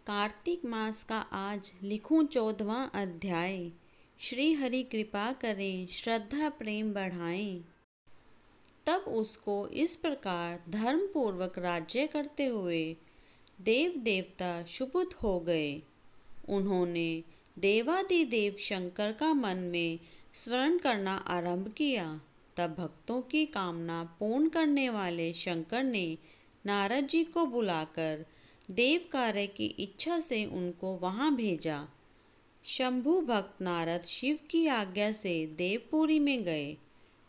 कार्तिक मास का आज लिखूं 14वां अध्याय। श्री हरि कृपा करें, श्रद्धा प्रेम बढ़ाएं। तब उसको इस प्रकार धर्म पूर्वक राज्य करते हुए देव देवता शुभुत हो गए। उन्होंने देवादिदेव शंकर का मन में स्मरण करना आरंभ किया। तब भक्तों की कामना पूर्ण करने वाले शंकर ने नारद जी को बुलाकर देव कार्य की इच्छा से उनको वहां भेजा। शंभु भक्त नारद शिव की आज्ञा से देवपुरी में गए।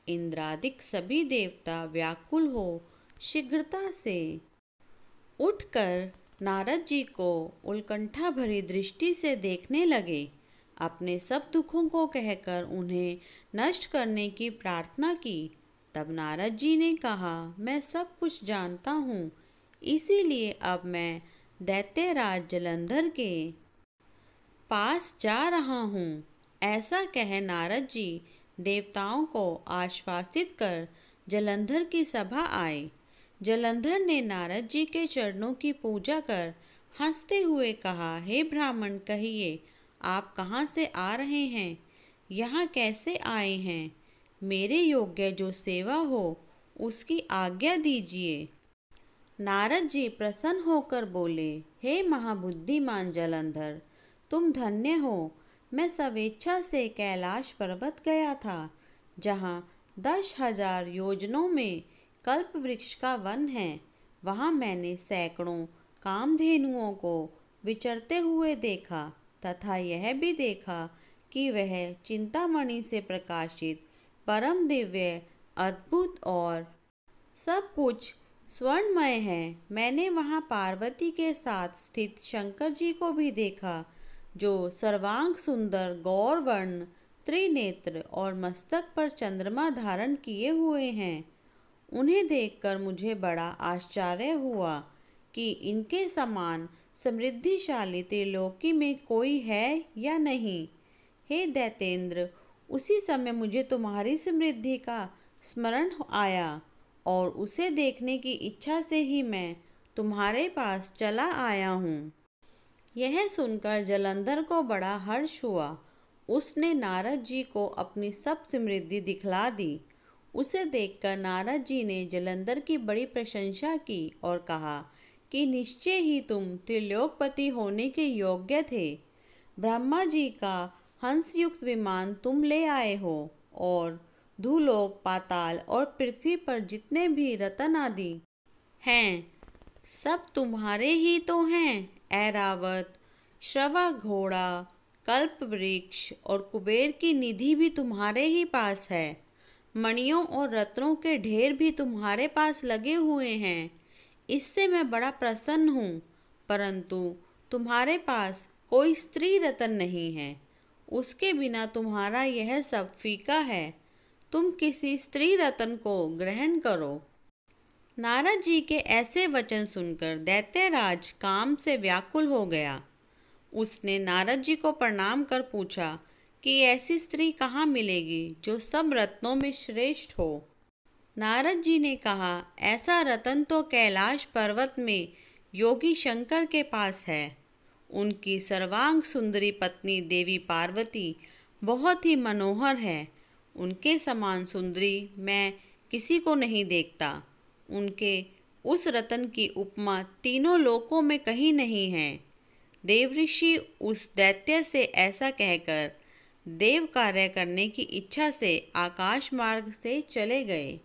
इंद्रादिक सभी देवता व्याकुल हो शीघ्रता से उठकर नारद जी को उत्कंठा भरी दृष्टि से देखने लगे। अपने सब दुखों को कहकर उन्हें नष्ट करने की प्रार्थना की। तब नारद जी ने कहा, मैं सब कुछ जानता हूँ, इसीलिए अब मैं दैत्यराज जलंधर के पास जा रहा हूँ। ऐसा कह नारद जी देवताओं को आश्वासित कर जलंधर की सभा आए। जलंधर ने नारद जी के चरणों की पूजा कर हंसते हुए कहा, हे ब्राह्मण, कहिए आप कहाँ से आ रहे हैं, यहाँ कैसे आए हैं? मेरे योग्य जो सेवा हो उसकी आज्ञा दीजिए। नारद जी प्रसन्न होकर बोले, हे महाबुद्धिमान जलंधर, तुम धन्य हो। मैं स्वेच्छा से कैलाश पर्वत गया था, जहाँ 10,000 योजनों में कल्प वृक्ष का वन है। वहाँ मैंने सैकड़ों कामधेनुओं को विचरते हुए देखा तथा यह भी देखा कि वह चिंतामणि से प्रकाशित परम दिव्य, अद्भुत और सब कुछ स्वर्णमय है। मैंने वहाँ पार्वती के साथ स्थित शंकर जी को भी देखा, जो सर्वांग सुंदर, गौर वर्ण, त्रिनेत्र और मस्तक पर चंद्रमा धारण किए हुए हैं। उन्हें देखकर मुझे बड़ा आश्चर्य हुआ कि इनके समान समृद्धिशाली त्रिलोकी में कोई है या नहीं। हे दैतेंद्र, उसी समय मुझे तुम्हारी समृद्धि का स्मरण आया और उसे देखने की इच्छा से ही मैं तुम्हारे पास चला आया हूँ। यह सुनकर जलंधर को बड़ा हर्ष हुआ। उसने नारद जी को अपनी सब समृद्धि दिखला दी। उसे देखकर नारद जी ने जलंधर की बड़ी प्रशंसा की और कहा कि निश्चय ही तुम त्रिलोकपति होने के योग्य थे। ब्रह्मा जी का हंसयुक्त विमान तुम ले आए हो और भूलोक, पाताल और पृथ्वी पर जितने भी रत्न आदि हैं, सब तुम्हारे ही तो हैं। ऐरावत, श्रवा घोड़ा, कल्प वृक्ष और कुबेर की निधि भी तुम्हारे ही पास है। मणियों और रत्नों के ढेर भी तुम्हारे पास लगे हुए हैं। इससे मैं बड़ा प्रसन्न हूँ, परंतु तुम्हारे पास कोई स्त्री रत्न नहीं है। उसके बिना तुम्हारा यह सब फीका है। तुम किसी स्त्री रत्न को ग्रहण करो। नारद जी के ऐसे वचन सुनकर दैत्यराज काम से व्याकुल हो गया। उसने नारद जी को प्रणाम कर पूछा कि ऐसी स्त्री कहाँ मिलेगी जो सब रत्नों में श्रेष्ठ हो। नारद जी ने कहा, ऐसा रत्न तो कैलाश पर्वत में योगी शंकर के पास है। उनकी सर्वांग सुंदरी पत्नी देवी पार्वती बहुत ही मनोहर है। उनके समान सुंदरी मैं किसी को नहीं देखता। उनके उस रतन की उपमा तीनों लोकों में कहीं नहीं है। देवऋषि उस दैत्य से ऐसा कहकर देव कार्य करने की इच्छा से आकाश मार्ग से चले गए।